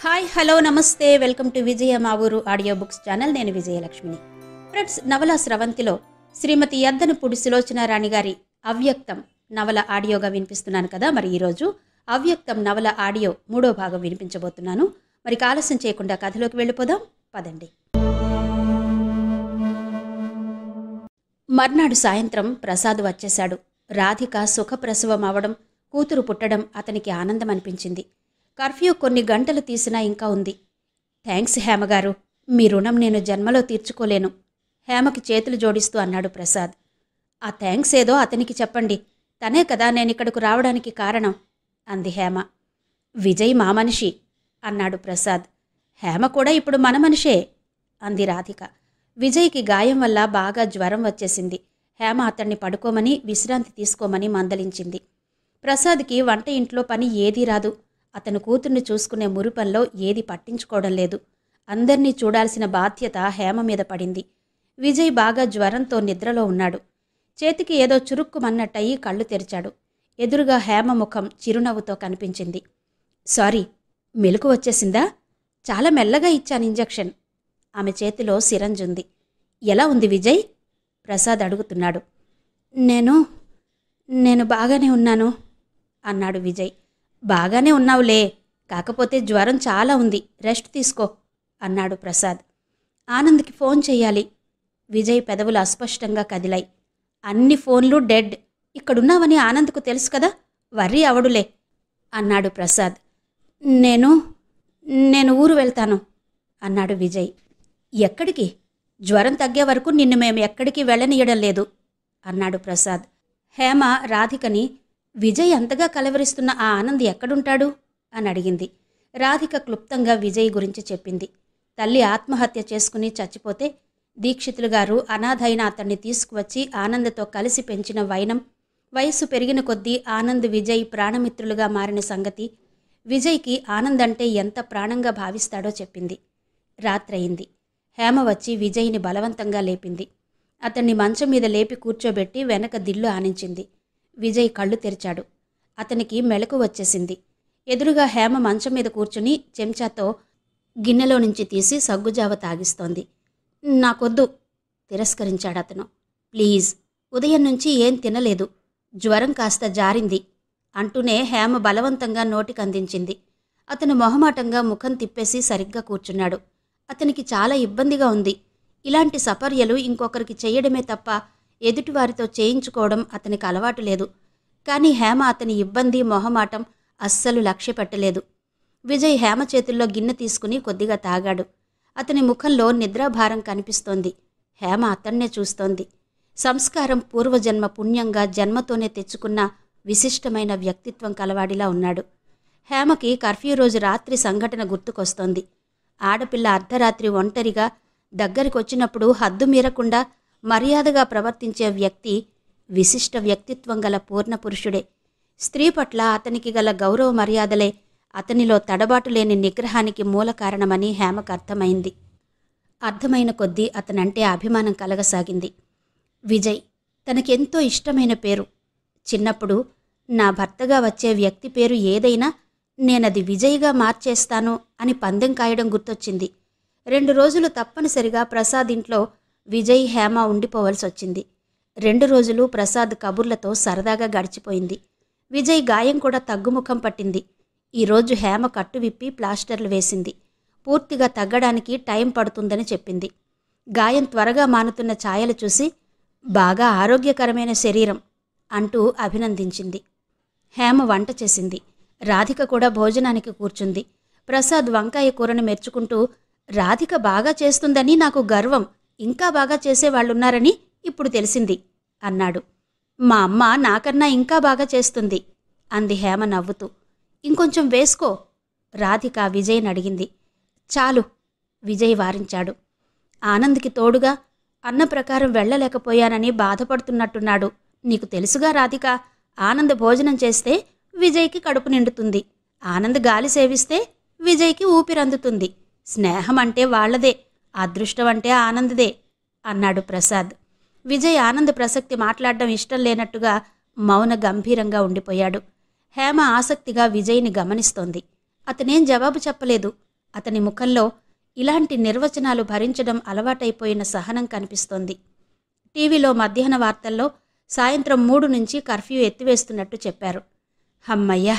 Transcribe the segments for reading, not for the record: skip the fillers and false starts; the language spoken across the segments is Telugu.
హాయ్ హలో నమస్తే వెల్కమ్ టు విజయ మా ఊరు ఆడియో బుక్స్ ఛానల్. నేను విజయలక్ష్మిని. ఫ్రెండ్స్, నవల స్రవంతిలో శ్రీమతి యద్దనపూడి సులోచన రాణి గారి అవ్యక్తం నవల ఆడియోగా వినిపిస్తున్నాను కదా. మరి ఈరోజు అవ్యక్తం నవల ఆడియో 3వ భాగం వినిపించబోతున్నాను. మరి ఆలస్యం చేయకుండా కథలోకి వెళ్ళిపోదాం పదండి. మర్నాడు సాయంత్రం ప్రసాద్ వచ్చేశాడు. రాధిక సుఖప్రసవం అవడం, కూతురు పుట్టడం అతనికి ఆనందం అనిపించింది. కర్ఫ్యూ కొన్ని గంటలు తీసినా ఇంకా ఉంది. థ్యాంక్స్ హేమగారు, మీ రుణం నేను జన్మలో తీర్చుకోలేను, హేమకి చేతులు జోడిస్తూ అన్నాడు ప్రసాద్. ఆ థ్యాంక్స్ ఏదో అతనికి చెప్పండి, తనే కదా నేనిక్కడకు రావడానికి కారణం అంది హేమ. విజయ్ మా మనిషి అన్నాడు ప్రసాద్. హేమ కూడా ఇప్పుడు మన మనిషే అంది రాధిక. విజయ్కి గాయం వల్ల బాగా జ్వరం వచ్చేసింది. హేమ అతన్ని పడుకోమని విశ్రాంతి తీసుకోమని మందలించింది. ప్రసాద్కి వంట ఇంట్లో పని ఏదీ రాదు. అతను కూతుర్ని చూసుకునే మురిపంలో ఏది పట్టించుకోవడం లేదు. అందర్నీ చూడాల్సిన బాధ్యత హేమ మీద పడింది. విజయ్ బాగా జ్వరంతో నిద్రలో ఉన్నాడు. చేతికి ఏదో చురుక్కుమన్నట్టయి కళ్ళు తెరిచాడు. ఎదురుగా హేమ ముఖం చిరునవ్వుతో కనిపించింది. సారీ, మెలకు వచ్చేసిందా? చాలా మెల్లగా ఇచ్చాను ఇంజెక్షన్. ఆమె చేతిలో సిరంజ్ ఉంది. ఎలా ఉంది విజయ్? ప్రసాద్ అడుగుతున్నాడు. నేను బాగానే ఉన్నాను అన్నాడు విజయ్. బాగానే ఉన్నావులే, కాకపోతే జ్వరం చాలా ఉంది, రెస్ట్ తీసుకో అన్నాడు ప్రసాద్. ఆనంద్కి ఫోన్ చెయ్యాలి. విజయ్ పెదవులు అస్పష్టంగా కదిలాయి. అన్ని ఫోన్లు డెడ్. ఇక్కడున్నావని ఆనంద్కు తెలుసు కదా, వర్రీ అవడులే అన్నాడు ప్రసాద్. నేను ఊరు వెళ్తాను అన్నాడు విజయ్. ఎక్కడికి? జ్వరం తగ్గే వరకు నిన్ను మేము ఎక్కడికి వెళ్ళనీయడం లేదు అన్నాడు ప్రసాద్. హేమ రాధికని విజయ్ అంతగా కలవరిస్తున్న ఆ ఆనంద్ ఎక్కడుంటాడు అని అడిగింది. రాధిక క్లుప్తంగా విజయ్ గురించి చెప్పింది. తల్లి ఆత్మహత్య చేసుకుని చచ్చిపోతే దీక్షితులు గారు అనాథైన అతన్ని తీసుకువచ్చి ఆనంద్తో కలిసి పెంచిన వైనం, వయస్సు పెరిగిన కొద్దీ ఆనంద్ విజయ్ ప్రాణమిత్రులుగా మారిన సంగతి, విజయ్కి ఆనంద్ అంటే ఎంత ప్రాణంగా భావిస్తాడో చెప్పింది. రాత్రయింది. హేమ వచ్చి విజయ్ని బలవంతంగా లేపింది. అతన్ని మంచం మీద లేపి కూర్చోబెట్టి వెనక దిల్లు ఆనించింది. విజయ్ కళ్ళు తెరిచాడు. అతనికి మెలకు వచ్చేసింది. ఎదురుగా హేమ మంచం మీద కూర్చుని చెంచాతో గిన్నెలో నుంచి తీసి సగ్గుజావ తాగిస్తోంది. నాకొద్దు తిరస్కరించాడు అతను. ప్లీజ్, ఉదయం నుంచి ఏం తినలేదు, జ్వరం కాస్త జారింది అంటూనే హేమ బలవంతంగా నోటికందించింది. అతను మొహమాటంగా ముఖం తిప్పేసి సరిగ్గా కూర్చున్నాడు. అతనికి చాలా ఇబ్బందిగా ఉంది. ఇలాంటి సపర్యలు ఇంకొకరికి చెయ్యడమే తప్ప ఎదుటివారితో చేయించుకోవడం అతనికి అలవాటు లేదు. కానీ హేమ అతని ఇబ్బంది, మొహమాటం అస్సలు లక్ష్య పెట్టలేదు. విజయ్ హేమ చేతుల్లో గిన్నె తీసుకుని కొద్దిగా తాగాడు. అతని ముఖంలో నిద్రాభారం కనిపిస్తోంది. హేమ అతన్నే చూస్తోంది. సంస్కారం పూర్వజన్మ పుణ్యంగా జన్మతోనే తెచ్చుకున్న విశిష్టమైన వ్యక్తిత్వం కలవాడిలా ఉన్నాడు. హేమకి కర్ఫ్యూ రోజు రాత్రి సంఘటన గుర్తుకొస్తోంది. ఆడపిల్ల అర్ధరాత్రి ఒంటరిగా దగ్గరికొచ్చినప్పుడు హద్దు మీరకుండా మర్యాదగా ప్రవర్తించే వ్యక్తి విశిష్ట వ్యక్తిత్వం గల పూర్ణపురుషుడే. స్త్రీ పట్ల అతనికి గల గౌరవ మర్యాదలే అతనిలో తడబాటు లేని నిగ్రహానికి మూల కారణమని హేమకు అర్థమైంది. అర్థమైన కొద్దీ అతనంటే అభిమానం కలగసాగింది. విజయ్ తనకెంతో ఇష్టమైన పేరు. చిన్నప్పుడు నా భర్తగా వచ్చే వ్యక్తి పేరు ఏదైనా నేనది విజయ్గా మార్చేస్తాను అని పందెం కాయడం గుర్తొచ్చింది. 2 రోజులు తప్పనిసరిగా ప్రసాద్ ఇంట్లో విజయ్ హేమ ఉండిపోవలసొచ్చింది. 2 రోజులు ప్రసాద్ కబుర్లతో సరదాగా గడిచిపోయింది. విజయ్ గాయం కూడా తగ్గుముఖం పట్టింది. ఈరోజు హేమ కట్టు విప్పి ప్లాస్టర్లు వేసింది. పూర్తిగా తగ్గడానికి టైం పడుతుందని చెప్పింది. గాయం త్వరగా మానుతున్న ఛాయలు చూసి బాగా ఆరోగ్యకరమైన శరీరం అంటూ అభినందించింది. హేమ వంట చేసింది. రాధిక కూడా భోజనానికి కూర్చుంది. ప్రసాద్ వంకాయ కూరను మెచ్చుకుంటూ, రాధిక బాగా చేస్తుందని నాకు గర్వం, ఇంకా బాగా చేసేవాళ్లున్నారని ఇప్పుడు తెలిసింది అన్నాడు. మా అమ్మ నాకన్నా ఇంకా బాగా చేస్తుంది అంది హేమ నవ్వుతూ. ఇంకొంచెం వేసుకో రాధిక విజయ్ని అడిగింది. చాలు విజయ్ వారించాడు. ఆనంద్కి తోడుగా అన్న ప్రకారం వెళ్ళలేకపోయానని బాధపడుతున్నట్టున్నాడు. నీకు తెలుసుగా రాధిక, ఆనంద్ భోజనం చేస్తే విజయ్కి కడుపు నిండుతుంది, ఆనంద్ గాలి సేవిస్తే విజయ్కి ఊపిరందుతుంది. స్నేహం అంటే వాళ్లదే, అదృష్టం అంటే ఆనంద్దే అన్నాడు ప్రసాద్. విజయ్ ఆనంద్ ప్రసక్తి మాట్లాడడం ఇష్టం లేనట్టుగా మౌన గంభీరంగా ఉండిపోయాడు. హేమ ఆసక్తిగా విజయ్ని గమనిస్తోంది. అతనేం జవాబు చెప్పలేదు. అతని ముఖంలో ఇలాంటి నిర్వచనాలు భరించడం అలవాటైపోయిన సహనం కనిపిస్తోంది. టీవీలో మధ్యాహ్న వార్తల్లో సాయంత్రం 3 నుంచి కర్ఫ్యూ ఎత్తివేస్తున్నట్టు చెప్పారు. హమ్మయ్యా!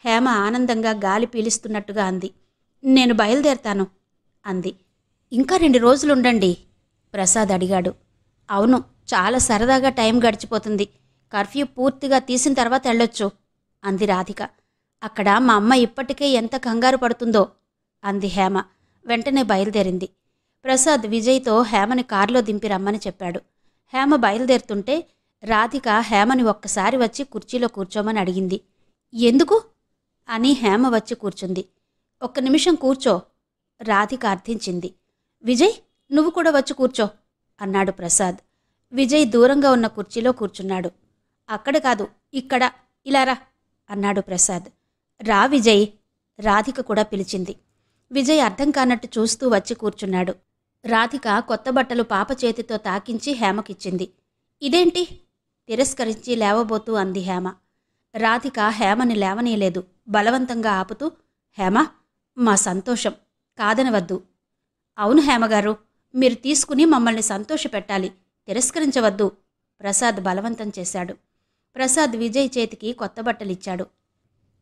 హేమ ఆనందంగా గాలి పీలుస్తున్నట్టుగా అంది. నేను బయలుదేరతాను అంది. ఇంకా 2 రోజులుండండి ప్రసాద్ అడిగాడు. అవును, చాలా సరదాగా టైం గడిచిపోతుంది. కర్ఫ్యూ పూర్తిగా తీసిన తర్వాత వెళ్ళొచ్చు అంది రాధిక. అక్కడ మా అమ్మ ఇప్పటికే ఎంత కంగారు పడుతుందో అంది హేమ. వెంటనే బయలుదేరింది. ప్రసాద్ విజయ్తో హేమని కారులో దింపి రమ్మని చెప్పాడు. హేమ బయలుదేరుతుంటే రాధిక హేమని ఒక్కసారి వచ్చి కుర్చీలో కూర్చోమని అడిగింది. ఎందుకు అని హేమ వచ్చి కూర్చుంది. 1 నిమిషం కూర్చో రాధిక అర్థించింది. విజయ్, నువ్వు కూడా వచ్చి కూర్చో అన్నాడు ప్రసాద్. విజయ్ దూరంగా ఉన్న కుర్చీలో కూర్చున్నాడు. అక్కడ కాదు, ఇక్కడ, ఇలారా అన్నాడు ప్రసాద్. రా విజయ్, రాధిక కూడా పిలిచింది. విజయ్ అర్థం కానట్టు చూస్తూ వచ్చి కూర్చున్నాడు. రాధిక కొత్త బట్టలు పాప చేతితో తాకించి హేమకిచ్చింది. ఇదేంటి తిరస్కరించి లేవబోతూ అంది హేమ. రాధిక హేమని లేవనీయలేదు. బలవంతంగా ఆపుతూ, హేమ, మా సంతోషం కాదనవద్దు. అవును హేమగారు, మీరు తీసుకుని మమ్మల్ని సంతోషపెట్టాలి, తిరస్కరించవద్దు ప్రసాద్ బలవంతం చేశాడు. ప్రసాద్ విజయ్ చేతికి కొత్త బట్టలిచ్చాడు.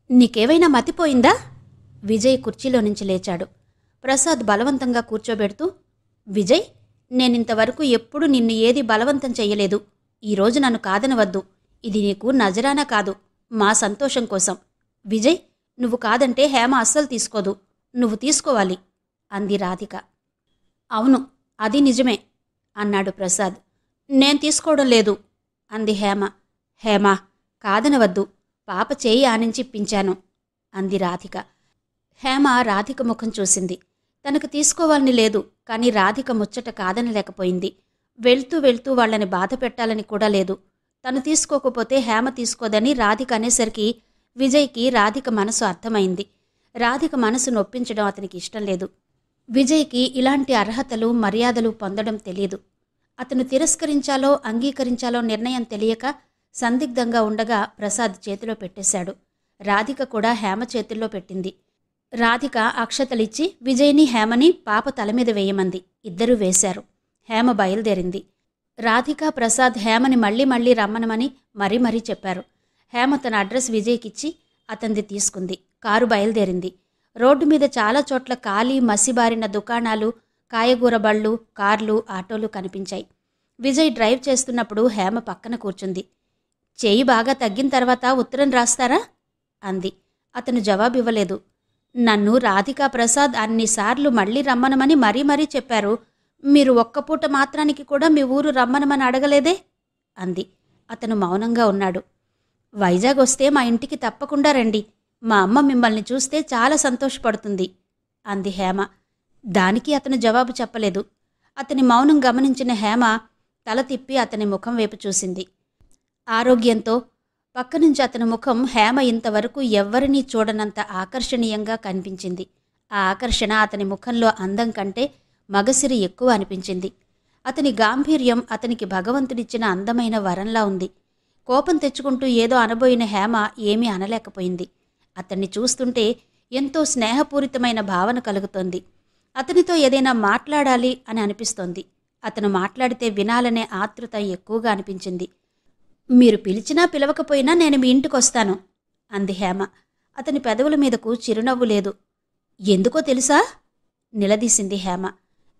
నీకేవైనా మతిపోయిందా? విజయ్ కుర్చీలో నుంచి లేచాడు. ప్రసాద్ బలవంతంగా కూర్చోబెడుతూ, విజయ్, నేనింతవరకు ఎప్పుడూ నిన్ను ఏది బలవంతం చెయ్యలేదు. ఈరోజు నన్ను కాదనవద్దు. ఇది నీకు నజరానా కాదు, మా సంతోషం కోసం. విజయ్, నువ్వు కాదంటే హేమ అస్సలు తీసుకోదు. నువ్వు తీసుకోవాలి అంది రాధిక. అవును, అది నిజమే అన్నాడు ప్రసాద్. నేను తీసుకోవడం లేదు అంది హేమ. హేమ, కాదనవద్దు, పాప చేయి ఆనించిప్పించాను అంది రాధిక. హేమ రాధిక ముఖం చూసింది. తనకు తీసుకోవాలని లేదు, కానీ రాధిక ముచ్చట కాదనలేకపోయింది. వెళ్తూ వెళ్తూ వాళ్లని బాధ పెట్టాలని కూడా లేదు. తను తీసుకోకపోతే హేమ తీసుకోదని రాధిక అనేసరికి విజయ్కి రాధిక మనసు అర్థమైంది. రాధిక మనసు నొప్పించడం అతనికి ఇష్టం లేదు. విజయ్కి ఇలాంటి అర్హతలు మర్యాదలు పొందడం తెలీదు. అతను తిరస్కరించాలో అంగీకరించాలో నిర్ణయం తెలియక సందిగ్ధంగా ఉండగా ప్రసాద్ చేతిలో పెట్టేశాడు. రాధిక కూడా హేమ చేతుల్లో పెట్టింది. రాధిక అక్షతలిచ్చి విజయ్ని హేమని పాప తలమీద వేయమంది. ఇద్దరూ వేశారు. హేమ బయలుదేరింది. రాధిక ప్రసాద్ హేమని మళ్లీ మళ్లీ రమ్మనమని మరీ మరీ చెప్పారు. హేమ తన అడ్రస్ విజయ్కిచ్చి అతనిది తీసుకుంది. కారు బయలుదేరింది. రోడ్డు మీద చాలా చోట్ల ఖాళీ మసిబారిన దుకాణాలు, కాయగూర బళ్ళు, కార్లు, ఆటోలు కనిపించాయి. విజయ్ డ్రైవ్ చేస్తున్నప్పుడు హేమ పక్కన కూర్చుంది. చేయి బాగా తగ్గిన తర్వాత ఉత్తరం రాస్తారా అంది. అతను జవాబివ్వలేదు. నన్ను రాధికా ప్రసాద్ అన్నిసార్లు మళ్లీ రమ్మనమని మరీ మరీ చెప్పారు. మీరు ఒక్కపూట మాత్రానికి కూడా మీ ఊరు రమ్మనమని అడగలేదే అంది. అతను మౌనంగా ఉన్నాడు. వైజాగ్ వస్తే మా ఇంటికి తప్పకుండా రండి. మా అమ్మ మిమ్మల్ని చూస్తే చాలా సంతోషపడుతుంది అంది హేమ. దానికి అతను జవాబు చెప్పలేదు. అతని మౌనం గమనించిన హేమ తల తిప్పి అతని ముఖం వైపు చూసింది. ఆరోగ్యంతో పక్కనుంచి అతని ముఖం హేమ ఇంతవరకు ఎవ్వరినీ చూడనంత ఆకర్షణీయంగా కనిపించింది. ఆ ఆకర్షణ అతని ముఖంలో అందం కంటే మగసిరి ఎక్కువ అనిపించింది. అతని గాంభీర్యం అతనికి భగవంతుడిచ్చిన అందమైన వరంలా ఉంది. కోపం తెచ్చుకుంటూ ఏదో అనబోయిన హేమ ఏమీ అనలేకపోయింది. అతన్ని చూస్తుంటే ఎంతో స్నేహపూరితమైన భావన కలుగుతోంది. అతనితో ఏదైనా మాట్లాడాలి అని అనిపిస్తోంది. అతను మాట్లాడితే వినాలనే ఆతృత ఎక్కువగా అనిపించింది. మీరు పిలిచినా పిలవకపోయినా నేను మీ ఇంటికొస్తాను అంది హేమ. అతని పెదవుల మీదకు చిరునవ్వు లేదు. ఎందుకో తెలుసా నిలదీసింది హేమ.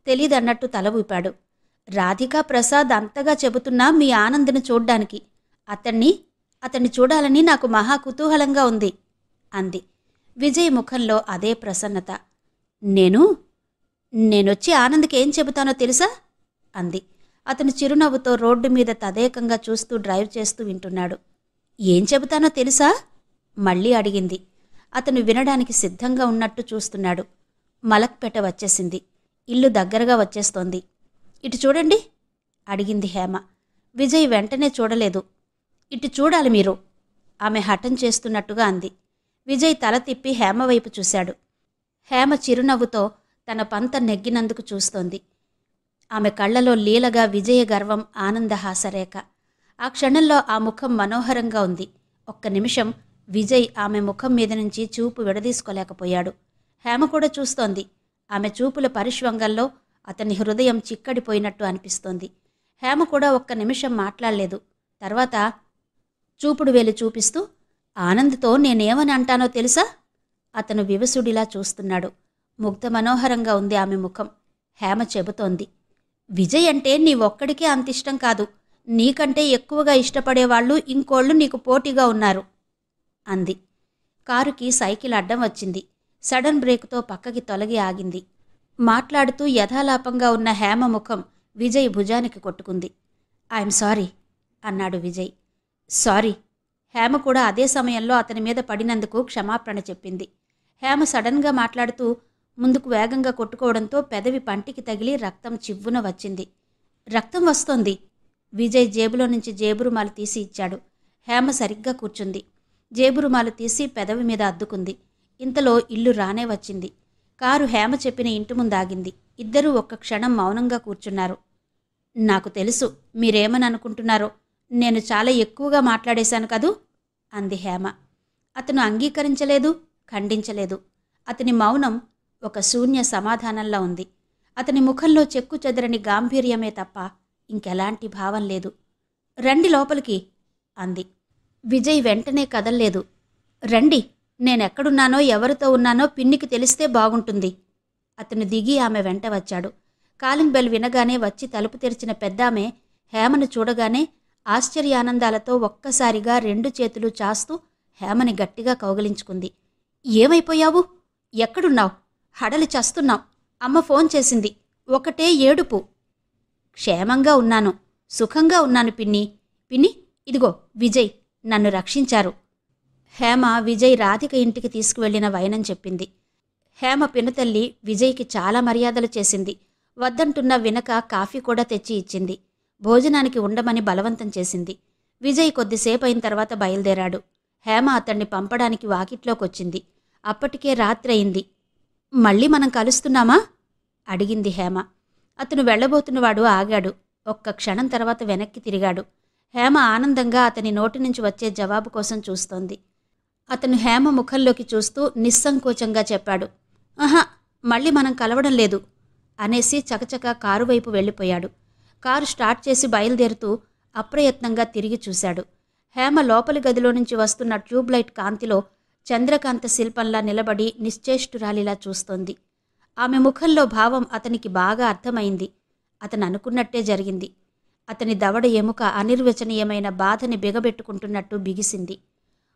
తెలీదన్నట్టు తల ఊపాడు. రాధికా ప్రసాద్ అంతగా చెబుతున్నా మీ ఆనందను చూడ్డానికి. అతన్ని చూడాలని నాకు మహా కుతూహలంగా ఉంది అంది. విజయ్ ముఖంలో అదే ప్రసన్నత. నేనొచ్చి ఆనంద్కి ఏం చెబుతానో తెలుసా అంది. అతను చిరునవ్వుతో రోడ్డు మీద తదేకంగా చూస్తూ డ్రైవ్ చేస్తూ వింటున్నాడు. ఏం చెబుతానో తెలుసా మళ్ళీ అడిగింది. అతను వినడానికి సిద్ధంగా ఉన్నట్టు చూస్తున్నాడు. మలక్పేట వచ్చేసింది. ఇల్లు దగ్గరగా వచ్చేస్తోంది. ఇటు చూడండి అడిగింది హేమ. విజయ్ వెంటనే చూడలేదు. ఇటు చూడాలి మీరు ఆమె హఠం చేస్తున్నట్టుగా అంది. విజయ్ తల తిప్పి హేమ వైపు చూశాడు. హేమ చిరునవ్వుతో తన పంత నెగ్గినందుకు చూస్తోంది. ఆమె కళ్లలో లీలగా విజయ గర్వం, ఆనందహాసరేఖ. ఆ క్షణంలో ఆ ముఖం మనోహరంగా ఉంది. ఒక్క నిమిషం విజయ్ ఆమె ముఖం మీద నుంచి చూపు విడదీసుకోలేకపోయాడు. హేమ కూడా చూస్తోంది. ఆమె చూపుల పరిష్వంగంలో అతని హృదయం చిక్కడిపోయినట్టు అనిపిస్తోంది. హేమ కూడా ఒక్క నిమిషం మాట్లాడలేదు. తర్వాత చూపుడు వేలు చూపిస్తూ, ఆనంద్తో నేనేమని అంటానో తెలుసా? అతను వివసుడిలా చూస్తున్నాడు. ముగ్ధ మనోహరంగా ఉంది ఆమె ముఖం. హేమ చెబుతోంది, విజయ్ అంటే నీ ఒక్కడికే అంతిష్టం కాదు, నీకంటే ఎక్కువగా ఇష్టపడేవాళ్లు ఇంకోళ్ళు నీకు పోటీగా ఉన్నారు అంది. కారుకి సైకిల్ అడ్డం వచ్చింది. సడన్ బ్రేకుతో పక్కకి తొలగి ఆగింది. మాట్లాడుతూ యథాలాపంగా ఉన్న హేమ ముఖం విజయ్ భుజానికి కొట్టుకుంది. ఐఎమ్ సారీ అన్నాడు విజయ్. సారీ. హేమ కూడా అదే సమయంలో అతని మీద పడినందుకు క్షమాపణ చెప్పింది. హేమ సడన్గా మాట్లాడుతూ ముందుకు వేగంగా కొట్టుకోవడంతో పెదవి పంటికి తగిలి రక్తం చివ్వున వచ్చింది. రక్తం వస్తోంది. విజయ్ జేబులో నుంచి జేబురుమాలు తీసి ఇచ్చాడు. హేమ సరిగ్గా కూర్చుంది. జేబురుమాలు తీసి పెదవి మీద అద్దుకుంది. ఇంతలో ఇల్లు రానే వచ్చింది. కారు హేమ చెప్పిన ఇంటి ముందాగింది. ఇద్దరూ ఒక్క క్షణం మౌనంగా కూర్చున్నారు. నాకు తెలుసు మీరేమని అనుకుంటున్నారో, నేను చాలా ఎక్కువగా మాట్లాడేశాను కదూ అంది హేమ. అతను అంగీకరించలేదు, ఖండించలేదు. అతని మౌనం ఒక శూన్య సమాధానంలా ఉంది. అతని ముఖంలో చెక్కు చెదరని గాంభీర్యమే తప్ప ఇంకెలాంటి భావం లేదు. రండి లోపలికి అంది. విజయ్ వెంటనే కదల్లేదు. రండి, నేనెక్కడున్నానో ఎవరితో ఉన్నానో పిన్నికి తెలిస్తే బాగుంటుంది. అతను దిగి ఆమె వెంట వచ్చాడు. కాలింగ్ బెల్ వినగానే వచ్చి తలుపు తెరిచిన పెద్దామె హేమను చూడగానే ఆశ్చర్యానందాలతో ఒక్కసారిగా 2 చేతులు చాస్తూ హేమని గట్టిగా కౌగిలించుకుంది. ఏమైపోయావు? ఎక్కడున్నావు? హడలి చస్తున్నావు. అమ్మ ఫోన్ చేసింది. ఒకటే ఏడుపు. క్షేమంగా ఉన్నాను, సుఖంగా ఉన్నాను పిన్ని. పిన్ని, ఇదిగో విజయ్ నన్ను రక్షించారు. హేమ విజయ్ రాధిక ఇంటికి తీసుకువెళ్లిన వైనం చెప్పింది. హేమ పినతల్లి విజయ్కి చాలా మర్యాదలు చేసింది. వద్దంటున్న వినక కాఫీ కూడా తెచ్చి ఇచ్చింది. భోజనానికి ఉండమని బలవంతం చేసింది. విజయ్ కొద్దిసేపయిన తర్వాత బయలుదేరాడు. హేమ అతన్ని పంపడానికి వాకిట్లోకొచ్చింది. అప్పటికే రాత్రయింది. మళ్ళీ మనం కలుస్తున్నామా అడిగింది హేమ. అతను వెళ్లబోతున్నవాడు ఆగాడు. ఒక్క క్షణం తర్వాత వెనక్కి తిరిగాడు. హేమ ఆనందంగా అతని నోటి నుంచి వచ్చే జవాబు కోసం చూస్తోంది. అతను హేమ ముఖంలోకి చూస్తూ నిస్సంకోచంగా చెప్పాడు, ఆహా, మళ్ళీ మనం కలవడం లేదు అనేసి చకచక కారు వైపు వెళ్ళిపోయాడు. కారు స్టార్ట్ చేసి బయలుదేరుతూ అప్రయత్నంగా తిరిగి చూశాడు. హేమ లోపలి గదిలో నుంచి వస్తున్న ట్యూబ్లైట్ కాంతిలో చంద్రకాంత శిల్పంలా నిలబడి నిశ్చేష్టురాలిలా చూస్తోంది. ఆమె ముఖంలో భావం అతనికి బాగా అర్థమైంది. అతను అనుకున్నట్టే జరిగింది. అతని దవడ ఎముక అనిర్వచనీయమైన బాధని బిగబెట్టుకుంటున్నట్టు బిగిసింది.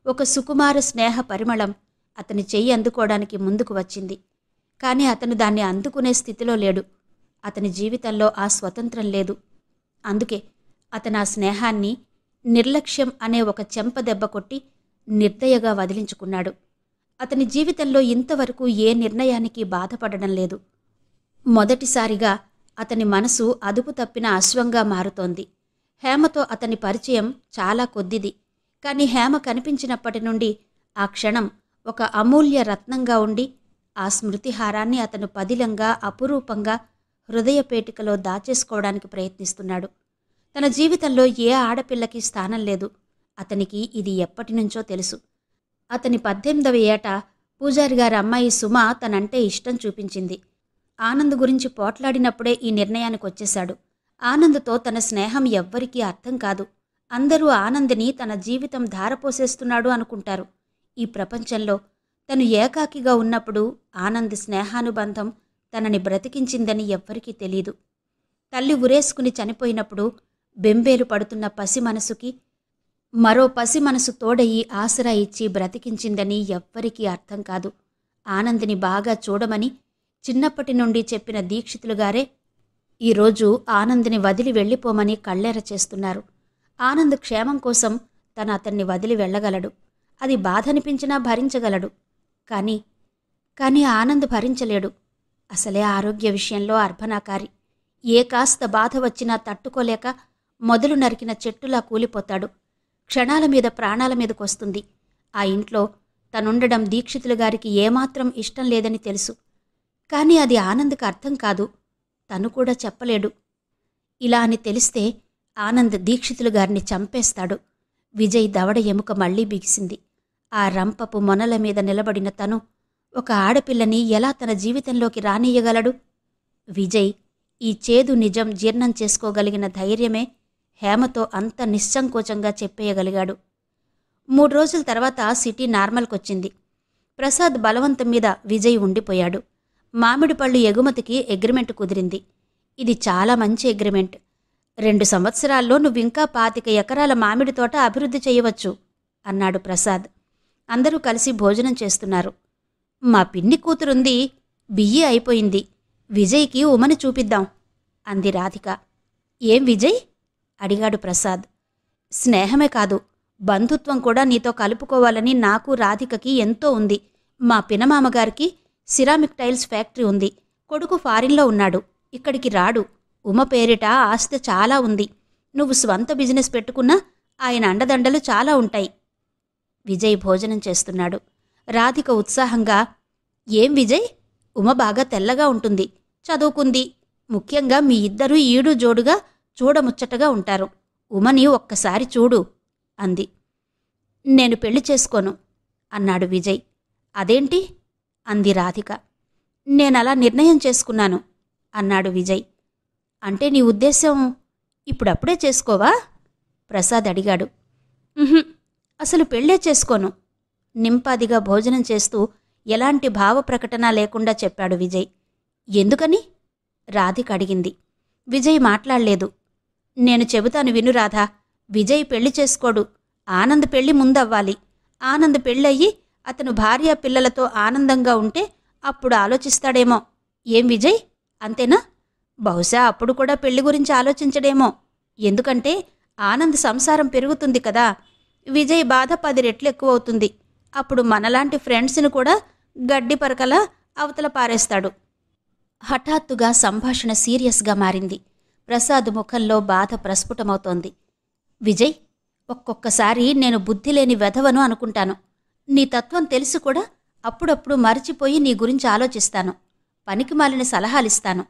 ఒక సుకుమార స్నేహ పరిమళం అతని చెయ్యి అందుకోవడానికి ముందుకు వచ్చింది. కాని అతను దాన్ని అందుకునే స్థితిలో లేడు. అతని జీవితంలో ఆ స్వతంత్రం లేదు. అందుకే అతను ఆ స్నేహాన్ని నిర్లక్ష్యం అనే ఒక చెంపదెబ్బ కొట్టి నిర్దయగా వదిలించుకున్నాడు. అతని జీవితంలో ఇంతవరకు ఏ నిర్ణయానికి బాధపడడం లేదు. మొదటిసారిగా అతని మనసు అదుపు తప్పిన అశ్వంగా మారుతోంది. హేమతో అతని పరిచయం చాలా కొద్దిది. కాని హేమ కనిపించినప్పటి నుండి ఆ క్షణం ఒక అమూల్య రత్నంగా ఉండి ఆ స్మృతిహారాన్ని అతను పదిలంగా అపురూపంగా హృదయపేటికలో దాచేసుకోవడానికి ప్రయత్నిస్తున్నాడు. తన జీవితంలో ఏ ఆడపిల్లకి స్థానం లేదు. అతనికి ఇది ఎప్పటినుంచో తెలుసు. అతని 18వ ఏట పూజారిగారి అమ్మాయి సుమ తనంటే ఇష్టం చూపించింది. ఆనంద్ గురించి పోట్లాడినప్పుడే ఈ నిర్ణయానికి వచ్చేశాడు. ఆనంద్తో తన స్నేహం ఎవ్వరికీ అర్థం కాదు. అందరూ ఆనంద్ని తన జీవితం ధారపోసేస్తున్నాడు అనుకుంటారు. ఈ ప్రపంచంలో తను ఏకాకిగా ఉన్నప్పుడు ఆనంద్ స్నేహానుబంధం తనని బ్రతికించిందని ఎవ్వరికీ తెలీదు. తల్లి ఉరేసుకుని చనిపోయినప్పుడు బెంబేలు పడుతున్న పసి మనసుకి మరో పసి మనసు తోడయి ఆసరా ఇచ్చి బ్రతికించిందని ఎవ్వరికీ అర్థం కాదు. ఆనంద్ని బాగా చూడమని చిన్నప్పటి నుండి చెప్పిన దీక్షితులుగారే ఈరోజు ఆనంద్ని వదిలి వెళ్ళిపోమని కళ్ళెర చేస్తున్నారు. ఆనంద్ క్షేమం కోసం తను అతన్ని వదిలి వెళ్ళగలడు. అది బాధనిపించినా భరించగలడు. కానీ ఆనంద్ భరించలేడు. అసలే ఆరోగ్య విషయంలో అర్భనాకారి. ఏ కాస్త బాధ వచ్చినా తట్టుకోలేక మొదలు నరికిన చెట్టులా కూలిపోతాడు. క్షణాల మీద ప్రాణాల మీదకొస్తుంది. ఆ ఇంట్లో తనుండడం దీక్షితులుగారికి ఏమాత్రం ఇష్టం లేదని తెలుసు. కాని అది ఆనంద్కి అర్థం కాదు. తను కూడా చెప్పలేడు. ఇలా అని తెలిస్తే ఆనంద్ దీక్షితులుగారిని చంపేస్తాడు. విజయ్ దవడ ఎముక మళ్లీ బిగిసింది. ఆ రంపపు మొనల మీద నిలబడిన తను ఒక ఆడపిల్లని ఎలా తన జీవితంలోకి రానియ్యగలడు? విజయ్ ఈ చేదు నిజం జీర్ణం చేసుకోగలిగిన ధైర్యమే హేమతో అంత నిస్సంకోచంగా చెప్పేయగలిగాడు. 3 రోజుల తర్వాత సిటీ నార్మల్కొచ్చింది. ప్రసాద్ బలవంతం మీద విజయ్ ఉండిపోయాడు. మామిడి పళ్ళు ఎగుమతికి అగ్రిమెంట్ కుదిరింది. ఇది చాలా మంచి అగ్రిమెంట్. 2 సంవత్సరాల్లో నువ్వింకా 25 ఎకరాల మామిడి తోట అభివృద్ధి చేయవచ్చు అన్నాడు ప్రసాద్. అందరూ కలిసి భోజనం చేస్తున్నారు. మా పిన్ని కూతురుంది, బియ్యి అయిపోయింది. విజయ్కి ఉమని చూపిద్దాం అంది రాధిక. ఏం విజయ్ అడిగాడు ప్రసాద్. స్నేహమే కాదు, బంధుత్వం కూడా నీతో కలుపుకోవాలని నాకు రాధికకి ఎంతో ఉంది. మా పినమామగారికి సిరామిక్ టైల్స్ ఫ్యాక్టరీ ఉంది. కొడుకు ఫారిన్లో ఉన్నాడు, ఇక్కడికి రాడు. ఉమ పేరిట ఆస్తి చాలా ఉంది. నువ్వు స్వంత బిజినెస్ పెట్టుకున్నా ఆయన అండదండలు చాలా ఉంటాయి. విజయ్ భోజనం చేస్తున్నాడు. రాధిక ఉత్సాహంగా, ఏం విజయ్, ఉమ బాగా తెల్లగా ఉంటుంది, చదువుకుంది. ముఖ్యంగా మీ ఇద్దరూ ఈడు జోడుగా చూడముచ్చటగా ఉంటారు. ఉమని ఒక్కసారి చూడు అంది. నేను పెళ్లి చేసుకోను అన్నాడు విజయ్. అదేంటి అంది రాధిక. నేనలా నిర్ణయం చేసుకున్నాను అన్నాడు విజయ్. అంటే నీ ఉద్దేశం ఇప్పుడప్పుడే చేసుకోవా ప్రసాద్ అడిగాడు. అసలు పెళ్ళే చేసుకోను నింపాదిగా భోజనం చేస్తూ ఎలాంటి భావప్రకటన లేకుండా చెప్పాడు విజయ్. ఎందుకని రాధిక అడిగింది. విజయ్ మాట్లాడలేదు. నేను చెబుతాను విను రాధా, విజయ్ పెళ్లి చేసుకోడు. ఆనంద్ పెళ్లి ముందవ్వాలి. ఆనంద్ పెళ్ళయ్యి అతను భార్య పిల్లలతో ఆనందంగా ఉంటే అప్పుడు ఆలోచిస్తాడేమో. ఏం విజయ్, అంతేనా? బహుశా అప్పుడు కూడా పెళ్లి గురించి ఆలోచించడేమో. ఎందుకంటే ఆనంద్ సంసారం పెరుగుతుంది కదా. విజయ్ బాధ 10 రెట్లు ఎక్కువవుతుంది. అప్పుడు మనలాంటి ఫ్రెండ్స్ని కూడా గడ్డి పరకలా అవతల పారేస్తాడు. హఠాత్తుగా సంభాషణ సీరియస్గా మారింది. ప్రసాద్ ముఖంలో బాధ ప్రస్ఫుటమవుతోంది. విజయ్, ఒక్కొక్కసారి నేను బుద్ధిలేని వెధవను అనుకుంటాను. నీ తత్వం తెలిసి కూడా అప్పుడప్పుడు మరిచిపోయి నీ గురించి ఆలోచిస్తాను. పనికిమాలిన సలహాలిస్తాను.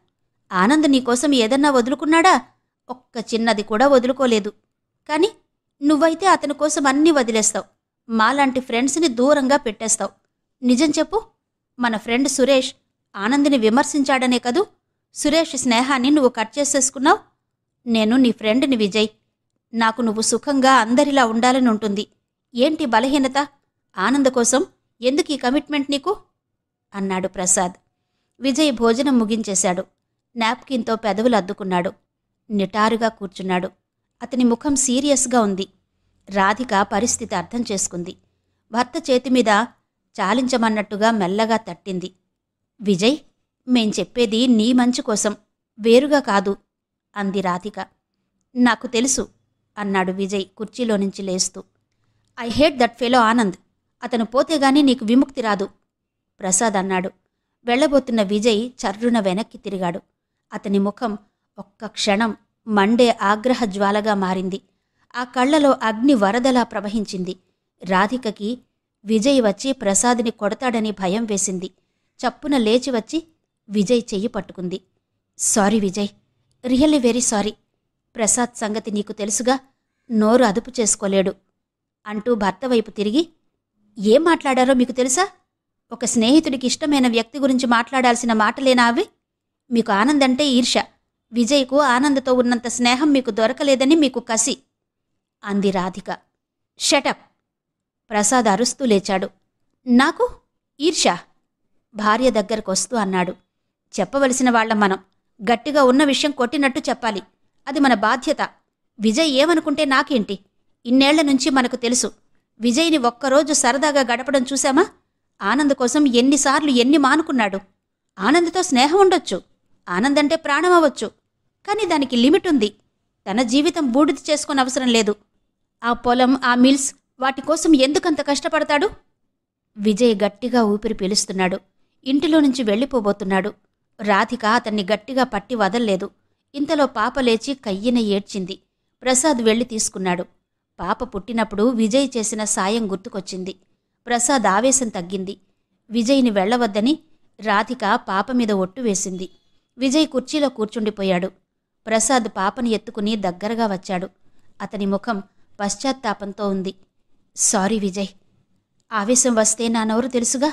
ఆనంద్ నీకోసం ఏదన్నా వదులుకున్నాడా? ఒక్క చిన్నది కూడా వదులుకోలేదు. కాని నువ్వైతే అతని కోసం అన్నీ వదిలేస్తావు. మాలాంటి ఫ్రెండ్స్ని దూరంగా పెట్టేస్తావు. నిజం చెప్పు, మన ఫ్రెండ్ సురేష్ ఆనంద్ని విమర్శించాడనే కదూ సురేష్ స్నేహాన్ని నువ్వు కట్ చేసేసుకున్నావు. నేను నీ ఫ్రెండ్ని విజయ్. నాకు నువ్వు సుఖంగా అందరిలా ఉండాలని ఉంటుంది. ఏంటి బలహీనత? ఆనంద్ కోసం ఎందుకు ఈ కమిట్మెంట్ నీకు అన్నాడు ప్రసాద్. విజయ్ భోజనం ముగించేశాడు. నాప్కిన్తో పెదవులు అద్దుకున్నాడు. నిటారుగా కూర్చున్నాడు. అతని ముఖం సీరియస్గా ఉంది. రాధిక పరిస్థితి అర్థం చేసుకుంది. భర్త చేతిమీద చాలించమన్నట్టుగా మెల్లగా తట్టింది. విజయ్, మేం చెప్పేది నీ మంచి కోసం, వేరుగా కాదు అంది రాధిక. నాకు తెలుసు అన్నాడు విజయ్ కుర్చీలో నుంచి లేస్తూ. I hate that fellow Anand. అతను పోతేగాని నీకు విముక్తి రాదు ప్రసాద్ అన్నాడు. వెళ్లబోతున్న విజయ్ చర్రున వెనక్కి తిరిగాడు. అతని ముఖం ఒక్క క్షణం మండే ఆగ్రహ జ్వాలగా మారింది. ఆ కళ్లలో అగ్ని వరదలా ప్రవహించింది. రాధికకి విజయ్ వచ్చి ప్రసాద్ని కొడతాడని భయం వేసింది. చప్పున లేచి వచ్చి విజయ్ చెయ్యి పట్టుకుంది. Sorry Vijay, really very sorry. Prasad సంగతి నీకు తెలుసుగా, నోరు అదుపు చేసుకోలేడు అంటూ భర్త వైపు తిరిగి, ఏం మాట్లాడారో మీకు తెలుసా? ఒక స్నేహితుడికి ఇష్టమైన వ్యక్తి గురించి మాట్లాడాల్సిన మాటలేనా అవి? మీకు ఆనందంటే ఈర్ష్య. విజయ్కు ఆనందతో ఉన్నంత స్నేహం మీకు దొరకలేదని మీకు కసి అంది రాధిక. షటప్! ప్రసాద్ అరుస్తూ లేచాడు. నాకు ఈర్ష్య? భార్య దగ్గరకొస్తూ అన్నాడు. చెప్పవలసిన వాళ్లం మనం. గట్టిగా ఉన్న విషయం కొట్టినట్టు చెప్పాలి. అది మన బాధ్యత. విజయ్ ఏమనుకుంటే నాకేంటి? ఇన్నేళ్ల నుంచి మనకు తెలుసు. విజయ్ని ఒక్కరోజు సరదాగా గడపడం చూశామా? ఆనంద్ కోసం ఎన్నిసార్లు ఎన్ని మానుకున్నాడు. ఆనంద్తో స్నేహం ఉండొచ్చు, ఆనందంటే ప్రాణమవ్వచ్చు. కాని దానికి లిమిట్ ఉంది. తన జీవితం బూడిద చేసుకుని అవసరం లేదు. ఆ పొలం, ఆ మిల్స్, వాటి కోసం ఎందుకంత కష్టపడతాడు? విజయ్ గట్టిగా ఊపిరి పీలుస్తున్నాడు. ఇంటిలో నుంచి వెళ్ళిపోబోతున్నాడు. రాధిక అతన్ని గట్టిగా పట్టి వదల్లేదు. ఇంతలో పాప లేచి కయ్యిన ఏడ్చింది. ప్రసాద్ వెళ్లి తీసుకున్నాడు. పాప పుట్టినప్పుడు విజయ్ చేసిన సాయం గుర్తుకొచ్చింది. ప్రసాద్ ఆవేశం తగ్గింది. విజయ్ని వెళ్లవద్దని రాధిక పాప మీద ఒట్టు వేసింది. విజయ్ కుర్చీలో కూర్చుండిపోయాడు. ప్రసాద్ పాపని ఎత్తుకుని దగ్గరగా వచ్చాడు. అతని ముఖం పశ్చాత్తాపంతో ఉంది. సారీ విజయ్, ఆవేశం వస్తే నా నోరు తెలుసుగా.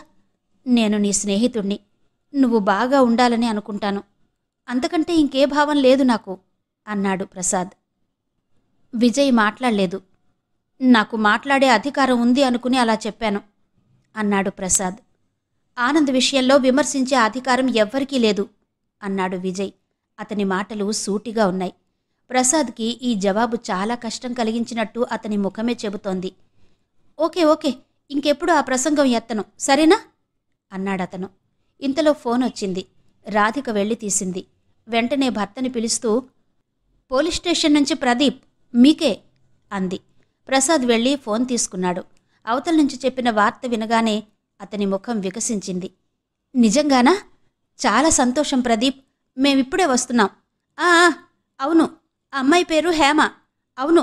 నేను నీ స్నేహితుణ్ణి. నువ్వు బాగా ఉండాలని అనుకుంటాను. అంతకంటే ఇంకే భావం లేదు నాకు అన్నాడు ప్రసాద్. విజయ్ మాట్లాడలేదు. నాకు మాట్లాడే అధికారం ఉంది అనుకుని అలా చెప్పాను అన్నాడు ప్రసాద్. ఆనంద్ విషయంలో విమర్శించే అధికారం ఎవ్వరికీ లేదు అన్నాడు విజయ్. అతని మాటలు సూటిగా ఉన్నాయి. ప్రసాద్కి ఈ జవాబు చాలా కష్టం కలిగించినట్టు అతని ముఖమే చెబుతోంది. ఓకే ఓకే, ఇంకెప్పుడు ఆ ప్రసంగం ఎత్తను, సరేనా అన్నాడతను. ఇంతలో ఫోన్ వచ్చింది. రాధిక వెళ్ళి తీసింది. వెంటనే భర్తని పిలుస్తూ, పోలీస్ స్టేషన్ నుంచి ప్రదీప్, మీకే అంది. ప్రసాద్ వెళ్ళి ఫోన్ తీసుకున్నాడు. అవతల నుంచి చెప్పిన వార్త వినగానే అతని ముఖం వికసించింది. నిజంగానా? చాలా సంతోషం ప్రదీప్, మేమిప్పుడే వస్తున్నాం. అవును, అమ్మాయి పేరు హేమ. అవును,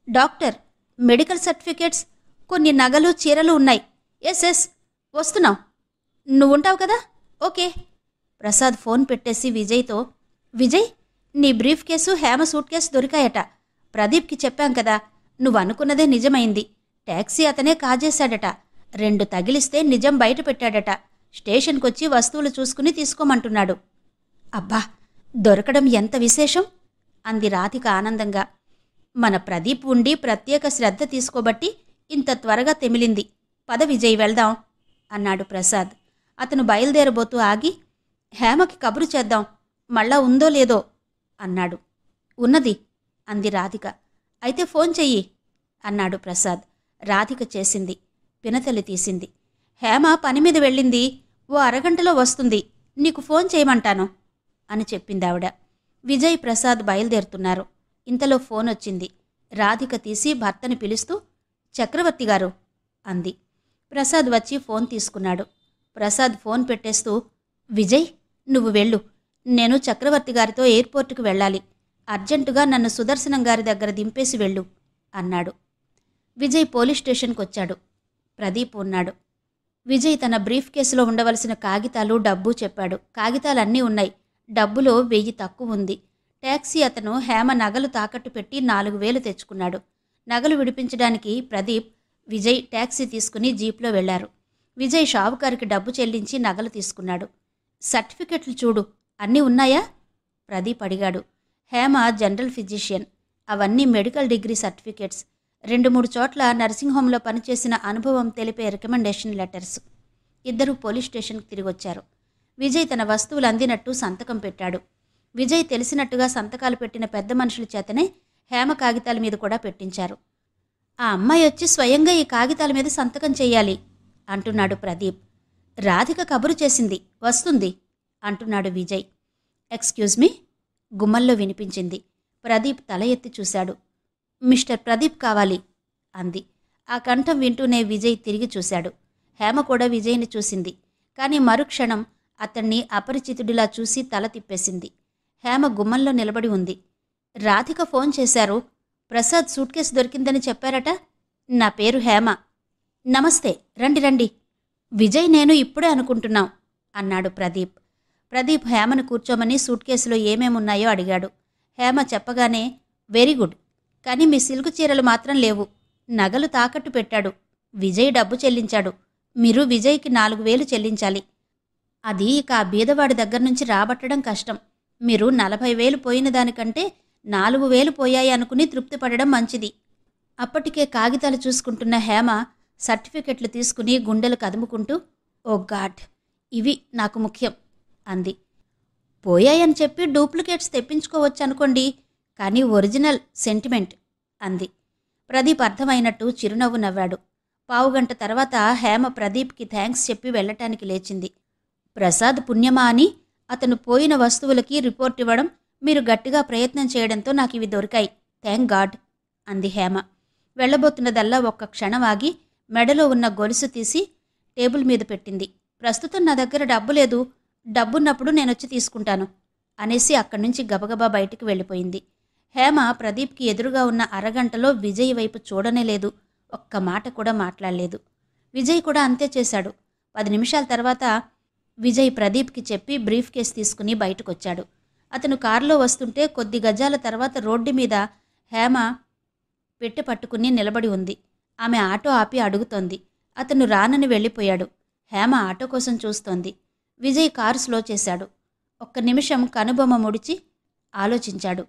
డాక్టర్, మెడికల్ సర్టిఫికేట్స్, కొన్ని నగలు చీరలు ఉన్నాయి. ఎస్ వస్తున్నాం. నువ్వుంటావు కదా? ఓకే. ప్రసాద్ ఫోన్ పెట్టేసి విజయ్తో, విజయ్, నీ briefcase Hema suitcase దొరికాయట. ప్రదీప్కి చెప్పాం కదా, నువ్వు అనుకున్నదే నిజమైంది. ట్యాక్సీ అతనే కాజేశాడట. 2 తగిలిస్తే నిజం బయట పెట్టాడట. స్టేషన్కొచ్చి వస్తువులు చూసుకుని తీసుకోమంటున్నాడు. అబ్బా, దొరకడం ఎంత విశేషం అంది రాధిక ఆనందంగా. మన ప్రదీప్ ఉండి ప్రత్యేక శ్రద్ధ తీసుకోబట్టి ఇంత త్వరగా తెమిలింది. పద విజయ్, వెళ్దాం అన్నాడు ప్రసాద్. అతను బయలుదేరబోతూ ఆగి, హేమకి కబురు చేద్దాం, మళ్ళా ఉందో లేదో అన్నాడు. ఉన్నది అంది రాధిక. అయితే ఫోన్ చెయ్యి అన్నాడు ప్రసాద్. రాధిక చేసింది. పినతల్లి తీసింది. హేమ పనిమీద వెళ్ళింది, ఓ అరగంటలో వస్తుంది, నీకు ఫోన్ చేయమంటాను అని చెప్పిందావిడ. విజయ్ ప్రసాద్ బయలుదేరుతున్నారు. ఇంతలో ఫోన్ వచ్చింది. రాధిక తీసి భర్తని పిలుస్తూ, చక్రవర్తి గారు అంది. ప్రసాద్ వచ్చి ఫోన్ తీసుకున్నాడు. ప్రసాద్ ఫోన్ పెట్టేస్తూ, విజయ్, నువ్వు వెళ్ళు, నేను చక్రవర్తి గారితో ఎయిర్పోర్టుకు వెళ్ళాలి. అర్జెంటుగా నన్ను సుదర్శనం గారి దగ్గర దింపేసి వెళ్ళు అన్నాడు. విజయ్ పోలీస్ స్టేషన్కి వచ్చాడు. ప్రదీప్ ఉన్నాడు. విజయ్ తన బ్రీఫ్ కేసులో ఉండవలసిన కాగితాలు, డబ్బు చెప్పాడు. కాగితాలన్నీ ఉన్నాయి. డబ్బులో 1000 తక్కువ ఉంది. ట్యాక్సీ అతను హేమ నగలు తాకట్టు పెట్టి 4000 తెచ్చుకున్నాడు. నగలు విడిపించడానికి ప్రదీప్, విజయ్ ట్యాక్సీ తీసుకుని జీప్లో వెళ్లారు. విజయ్ షావుకారికి డబ్బు చెల్లించి నగలు తీసుకున్నాడు. సర్టిఫికెట్లు చూడు, అన్నీ ఉన్నాయా ప్రదీప్ అడిగాడు. హేమ జనరల్ ఫిజిషియన్, అవన్నీ మెడికల్ డిగ్రీ సర్టిఫికెట్స్. 2-3 చోట్ల నర్సింగ్ హోంలో పనిచేసిన అనుభవం తెలిపే రికమెండేషన్ లెటర్స్. ఇద్దరూ పోలీస్ స్టేషన్కి తిరిగొచ్చారు. విజయ్ తన వస్తువులు అందినట్టు సంతకం పెట్టాడు. విజయ్ తెలిసినట్టుగా సంతకాలు పెట్టిన పెద్ద మనుషుల చేతనే హేమ కాగితాల మీద కూడా పెట్టించారు. ఆ అమ్మాయి వచ్చి స్వయంగా ఈ కాగితాల మీద సంతకం చెయ్యాలి అంటున్నాడు ప్రదీప్. రాధిక కబురు చేసింది, వస్తుంది అంటున్నాడు విజయ్. ఎక్స్క్యూజ్ మీ గుమ్మల్లో వినిపించింది. ప్రదీప్ తల ఎత్తి చూశాడు. మిస్టర్ ప్రదీప్ కావాలి అంది. ఆ కంఠం వింటూనే విజయ్ తిరిగి చూశాడు. హేమ కూడా విజయ్ని చూసింది. కానీ మరుక్షణం అతన్ని అపరిచితుడిలా చూసి తల తిప్పేసింది. హేమ గుమ్మంలో నిలబడి ఉంది. రాధిక ఫోన్ చేశారు. ప్రసాద్ సూట్ కేసు దొరికిందని చెప్పారట. నా పేరు హేమ. నమస్తే, రండి రండి. విజయ్ నేను ఇప్పుడే అనుకుంటున్నాం అన్నాడు ప్రదీప్. ప్రదీప్ హేమను కూర్చోమని సూట్ కేసులో ఏమేమున్నాయో అడిగాడు. హేమ చెప్పగానే, వెరీ గుడ్, కానీ మీ సిల్కు చీరలు మాత్రం లేవు. నగలు తాకట్టు పెట్టాడు. విజయ్ డబ్బు చెల్లించాడు. మీరు విజయ్కి 4000 చెల్లించాలి. అది ఇక ఆ బీదవాడి దగ్గర నుంచి రాబట్టడం కష్టం. మీరు 40,000 పోయిన దానికంటే 4,000 పోయాయి అనుకుని తృప్తి పడడం మంచిది. అప్పటికే కాగితాలు చూసుకుంటున్న హేమ సర్టిఫికెట్లు తీసుకుని గుండెలు కదుముకుంటూ, ఓ గాడ్, ఇవి నాకు ముఖ్యం అంది. పోయాయని చెప్పి డూప్లికేట్స్ తెప్పించుకోవచ్చు అనుకోండి, కానీ ఒరిజినల్ సెంటిమెంట్ అంది. ప్రదీప్ అర్థమైనట్టు చిరునవ్వు నవ్వాడు. పావుగంట తర్వాత హేమ ప్రదీప్కి థ్యాంక్స్ చెప్పి వెళ్లటానికి లేచింది. ప్రసాద్ పుణ్యమా అని అతను పోయిన వస్తువులకి రిపోర్ట్ ఇవ్వడం, మీరు గట్టిగా ప్రయత్నం చేయడంతో నాకు ఇవి దొరికాయి, థ్యాంక్ గాడ్ అంది హేమ. వెళ్లబోతున్నదల్లా ఒక్క క్షణం ఆగి మెడలో ఉన్న గొలుసు తీసి టేబుల్ మీద పెట్టింది. ప్రస్తుతం నా దగ్గర డబ్బు లేదు, డబ్బున్నప్పుడు నేనొచ్చి తీసుకుంటాను అనేసి అక్కడి నుంచి గబగబా బయటికి వెళ్ళిపోయింది. హేమ ప్రదీప్కి ఎదురుగా ఉన్న అరగంటలో విజయ్ వైపు చూడనే లేదు. ఒక్క మాట కూడా మాట్లాడలేదు. విజయ్ కూడా అంతే చేశాడు. 10 నిమిషాల తర్వాత విజయ్ ప్రదీప్కి చెప్పి బ్రీఫ్ కేస్ తీసుకుని బయటకొచ్చాడు. అతను కారులో వస్తుంటే కొద్ది గజాల తర్వాత రోడ్డు మీద హేమ పెట్టె పట్టుకుని నిలబడి ఉంది. ఆమె ఆటో ఆపి అడుగుతోంది. అతను రానని వెళ్ళిపోయాడు. హేమ ఆటో కోసం చూస్తోంది. విజయ్ కారు స్లో చేశాడు. ఒక్క నిమిషం కనుబొమ్మ ముడిచి ఆలోచించాడు.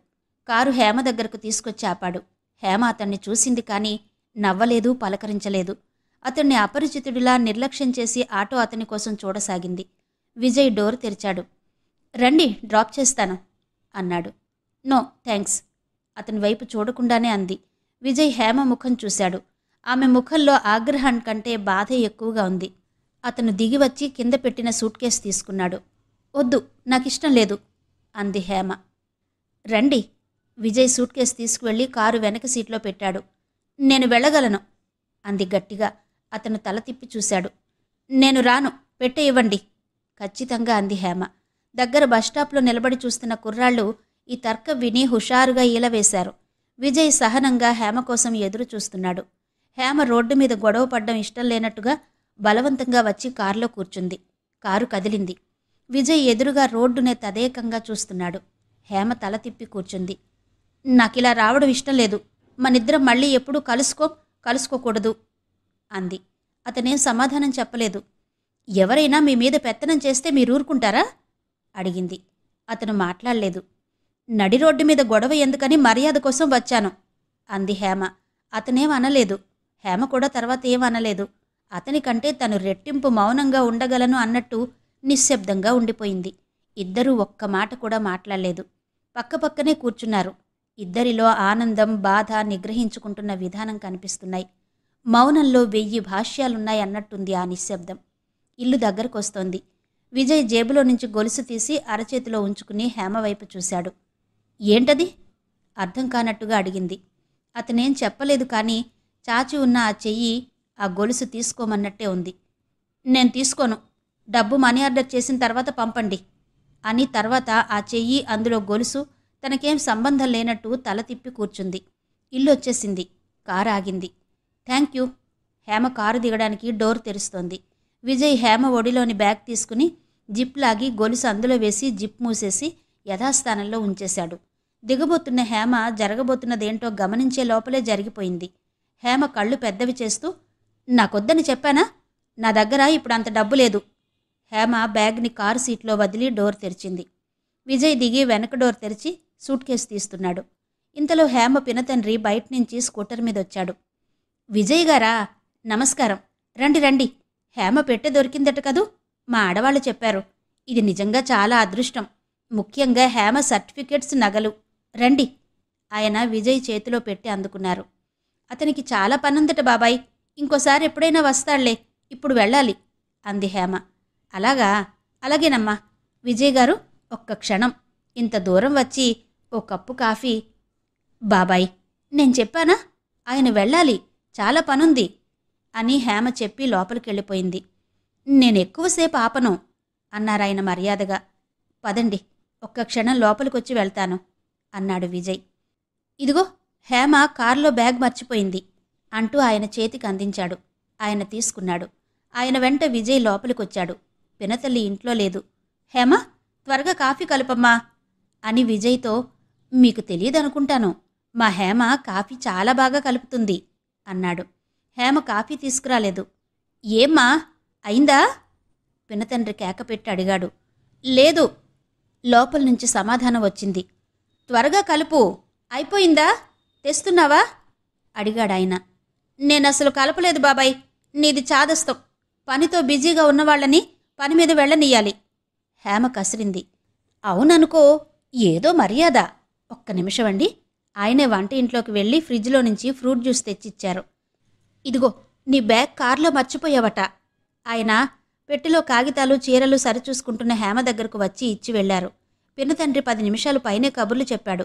కారు హేమ దగ్గరకు తీసుకొచ్చి ఆపాడు. హేమ అతన్ని చూసింది కానీ నవ్వలేదు, పలకరించలేదు. అతన్ని అపరిచితుడిలా నిర్లక్ష్యం చేసి ఆటో అతని కోసం చూడసాగింది. విజయ్ డోర్ తెరిచాడు. రండి, డ్రాప్ చేస్తాను అన్నాడు. నో థ్యాంక్స్ అతని వైపు చూడకుండానే అంది. విజయ్ హేమ ముఖం చూశాడు. ఆమె ముఖంలో ఆగ్రహం కంటే బాధే ఎక్కువగా ఉంది. అతను దిగివచ్చి కింద పెట్టిన సూట్ కేసు తీసుకున్నాడు. వద్దు, నాకిష్టం లేదు అంది హేమ. రండి. విజయ్ సూట్ కేసు తీసుకువెళ్ళి కారు వెనక సీట్లో పెట్టాడు. నేను వెళ్ళగలను అంది గట్టిగా. అతను తల తిప్పి చూశాడు. నేను రాను, పెట్టే ఇవ్వండి ఖచ్చితంగా అంది హేమ. దగ్గర బస్టాప్లో నిలబడి చూస్తున్న కుర్రాళ్ళు ఈ తర్కం విని హుషారుగా ఈలవేశారు. విజయ్ సహనంగా హేమ కోసం ఎదురు చూస్తున్నాడు. హేమ రోడ్డు మీద గొడవ పడ్డం ఇష్టం లేనట్టుగా బలవంతంగా వచ్చి కారులో కూర్చుంది. కారు కదిలింది. విజయ్ ఎదురుగా రోడ్డునే తదేకంగా చూస్తున్నాడు. హేమ తల తిప్పి కూర్చుంది. నాకిలా రావడం ఇష్టం లేదు. మనిద్దరం మళ్ళీ ఎప్పుడూ కలుసుకోకూడదు అంది. అతనేం సమాధానం చెప్పలేదు. ఎవరైనా మీ మీద పెత్తనం చేస్తే మీరు ఊరుకుంటారా అడిగింది. అతను మాట్లాడలేదు. నడి రోడ్డు మీద గొడవ ఎందుకని మర్యాద కోసం వచ్చాను అంది హేమ. అతనేం అనలేదు. హేమ కూడా తర్వాత ఏమనలేదు. అతనికంటే తను రెట్టింపు మౌనంగా ఉండగలను అన్నట్టు నిశ్శబ్దంగా ఉండిపోయింది. ఇద్దరూ ఒక్క మాట కూడా మాట్లాడలేదు. పక్కపక్కనే కూర్చున్నారు. ఇద్దరిలో ఆనందం, బాధ నిగ్రహించుకుంటున్న విధానం కనిపిస్తున్నాయి. మౌనంలో 1000 భాష్యాలున్నాయన్నట్టుంది ఆ నిశ్శబ్దం. ఇల్లు దగ్గరకొస్తోంది. విజయ్ జేబులో నుంచి గొలుసు తీసి అరచేతిలో ఉంచుకుని హేమ వైపు చూశాడు. ఏంటది అర్థం కానట్టుగా అడిగింది. అతనేం చెప్పలేదు కానీ చాచి ఉన్న ఆ చెయ్యి ఆ గొలుసు తీసుకోమన్నట్టే ఉంది. నేను తీసుకోను, డబ్బు మనీ ఆర్డర్ చేసిన తర్వాత పంపండి అని తర్వాత ఆ చెయ్యి అందులో గొలుసు తనకేం సంబంధం లేనట్టు తల తిప్పి కూర్చుంది. ఇల్లు వచ్చేసింది. కారు ఆగింది. Thank you. హేమ కారు దిగడానికి డోర్ తెరుస్తోంది. విజయ్ హేమ ఒడిలోని బ్యాగ్ తీసుకుని జిప్ లాగి గొలుసు అందులో వేసి జిప్ మూసేసి యథాస్థానంలో ఉంచేశాడు. దిగబోతున్న హేమ జరగబోతున్నదేంటో గమనించే లోపలే జరిగిపోయింది. హేమ కళ్ళు పెద్దవి చేస్తూ, నాకొద్దని చెప్పానా? నా దగ్గర ఇప్పుడు అంత డబ్బు లేదు. హేమ బ్యాగ్ని కారు సీట్లో వదిలి డోర్ తెరిచింది. విజయ్ దిగి వెనక డోర్ తెరిచి సూట్ కేసు తీస్తున్నాడు. ఇంతలో హేమ పినతండ్రి బయటనుంచి స్కూటర్ మీదొచ్చాడు. విజయ్ గారా? నమస్కారం. రండి రండి. హేమ పెట్టె దొరికిందట కదూ? మా ఆడవాళ్ళు చెప్పారు. ఇది నిజంగా చాలా అదృష్టం. ముఖ్యంగా హేమ సర్టిఫికెట్స్, నగలు. రండి. ఆయన విజయ్ చేతిలో పెట్టి అందుకున్నారు. అతనికి చాలా పనుందట బాబాయ్. ఇంకోసారి ఎప్పుడైనా వస్తాళ్లే. ఇప్పుడు వెళ్ళాలి అంది హేమ. అలాగా? అలాగేనమ్మా. విజయ్ గారు, ఒక్క క్షణం. ఇంత దూరం వచ్చి ఓ కప్పు కాఫీ. బాబాయ్, నేను చెప్పానా? ఆయన వెళ్ళాలి, చాలా పనుంది అని హేమ చెప్పి లోపలికెళ్ళిపోయింది. నేనెక్కువసేపు ఆపను అన్నారాయన మర్యాదగా. పదండి, ఒక్క క్షణం లోపలికొచ్చి వెళ్తాను అన్నాడు విజయ్. ఇదిగో హేమ కారులో బ్యాగ్ మర్చిపోయింది అంటూ ఆయన చేతికి అందించాడు. ఆయన తీసుకున్నాడు. ఆయన వెంట విజయ్ లోపలికొచ్చాడు. పినతల్లి ఇంట్లో లేదు. హేమ, త్వరగా కాఫీ కలుపమ్మా అని విజయ్తో, మీకు తెలియదనుకుంటాను, మా హేమ కాఫీ చాలా బాగా కలుపుతుంది అన్నాడు. హేమ కాఫీ తీసుకురాలేదు. ఏమ్మా, అయిందా? పినతండ్రి కేకపెట్టి అడిగాడు. లేదు, లోపల నుంచి సమాధానం వచ్చింది. త్వరగా కలుపు. అయిపోయిందా? తెస్తున్నావా అడిగాడాయన. నేనసలు కలపలేదు బాబాయ్. నీది చాదస్తం. పనితో బిజీగా ఉన్నవాళ్ళని పని మీద వెళ్ళనీయాలి. హేమ కసిరింది. అవుననుకో, ఏదో మర్యాద. ఒక్క నిమిషమండి. ఆయనే వంట ఇంట్లోకి వెళ్ళి ఫ్రిడ్జ్లో నుంచి ఫ్రూట్ జ్యూస్ తెచ్చిచ్చారు. ఇదిగో, నీ బ్యాగ్ కారులో మర్చిపోయావట. ఆయన పెట్టెలో కాగితాలు, చీరలు సరిచూసుకుంటున్న హేమ దగ్గరకు వచ్చి ఇచ్చి వెళ్లారు. పినతండ్రి 10 నిమిషాలు పైనే కబుర్లు చెప్పాడు.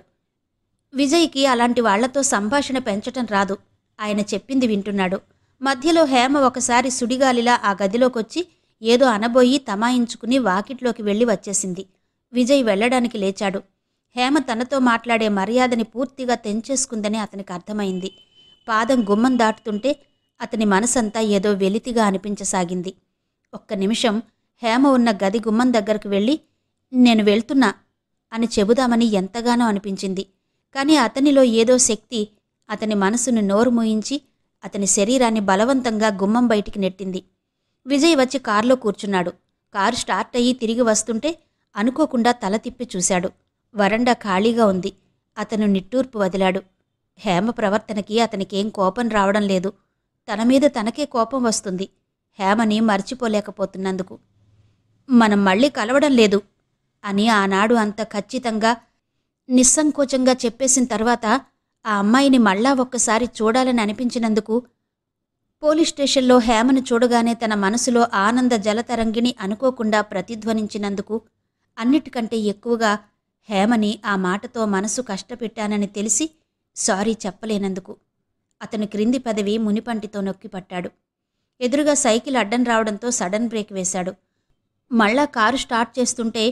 విజయ్కి అలాంటి వాళ్లతో సంభాషణ పెంచటం రాదు. ఆయన చెప్పింది వింటున్నాడు. మధ్యలో హేమ ఒకసారి సుడిగాలిలా ఆ గదిలోకొచ్చి ఏదో అనబోయి తమాయించుకుని వాకిట్లోకి వెళ్ళి వచ్చేసింది. విజయ్ వెళ్లడానికి లేచాడు. హేమ తనతో మాట్లాడే మర్యాదని పూర్తిగా తెంచేసుకుందని అతనికి అర్థమైంది. పాదం గుమ్మం దాటుతుంటే అతని మనసంతా ఏదో వెలితిగా అనిపించసాగింది. ఒక్క నిమిషం హేమ ఉన్న గది గుమ్మం దగ్గరకు వెళ్ళి, నేను వెళ్తున్నా అని చెబుదామని ఎంతగానో అనిపించింది. కాని అతనిలో ఏదో శక్తి అతని మనసును నోరు మూయించి అతని శరీరాన్ని బలవంతంగా గుమ్మం బయటికి నెట్టింది. విజయ్ వచ్చి కారులో కూర్చున్నాడు. కారు స్టార్ట్ అయ్యి తిరిగి వస్తుంటే అనుకోకుండా తల తిప్పి చూశాడు. వరండా ఖాళీగా ఉంది. అతను నిట్టూర్పు వదిలాడు. హేమ ప్రవర్తనకి అతనికేం కోపం రావడం లేదు. తన మీద తనకే కోపం వస్తుంది, హేమని మర్చిపోలేకపోతున్నందుకు. మనం మళ్ళీ కలవడం లేదు అని ఆనాడు అంత ఖచ్చితంగా నిస్సంకోచంగా చెప్పేసిన తర్వాత ఆ అమ్మాయిని మళ్ళా ఒక్కసారి చూడాలని అనిపించినందుకు, పోలీస్ స్టేషన్లో హేమను చూడగానే తన మనసులో ఆనంద జలతరంగిణి అనుకోకుండా ప్రతిధ్వనించినందుకు, అన్నిటికంటే ఎక్కువగా హేమని ఆ మాటతో మనసు కష్టపెట్టానని తెలిసి సారీ చెప్పలేనందుకు. అతను క్రింది పదవి మునిపంటితో నొక్కిపట్టాడు. ఎదురుగా సైకిల్ అడ్డం రావడంతో సడన్ బ్రేక్ వేశాడు. మళ్ళా కారు స్టార్ట్ చేస్తుంటే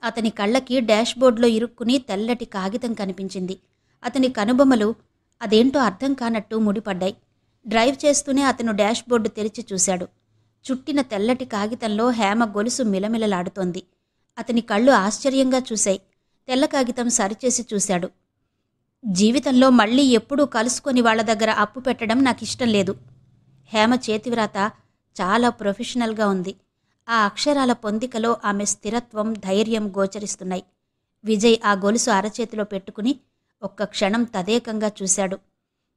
అతని కళ్ళకి డాష్బోర్డ్లో ఇరుక్కుని తెల్లటి కాగితం కనిపించింది. అతని కనుబొమ్మలు అదేంటో అర్థం కానట్టు ముడిపడ్డాయి. డ్రైవ్ చేస్తూనే అతను డాష్బోర్డు తెరిచి చూశాడు. చుట్టిన తెల్లటి కాగితంలో హేమ గొలుసు మిలమిలలాడుతోంది. అతని కళ్ళు ఆశ్చర్యంగా చూశాయి. తెల్ల కాగితం సరిచేసి చూశాడు. జీవితంలో మళ్ళీ ఎప్పుడూ కలుసుకొని వాళ్ల దగ్గర అప్పు పెట్టడం నాకిష్టం లేదు. హేమ చేతివ్రాత చాలా ప్రొఫెషనల్గా ఉంది. ఆ అక్షరాల పొందికలో ఆమె స్థిరత్వం, ధైర్యం గోచరిస్తున్నాయి. విజయ్ ఆ గొలుసు అరచేతిలో పెట్టుకుని ఒక్క క్షణం తదేకంగా చూశాడు.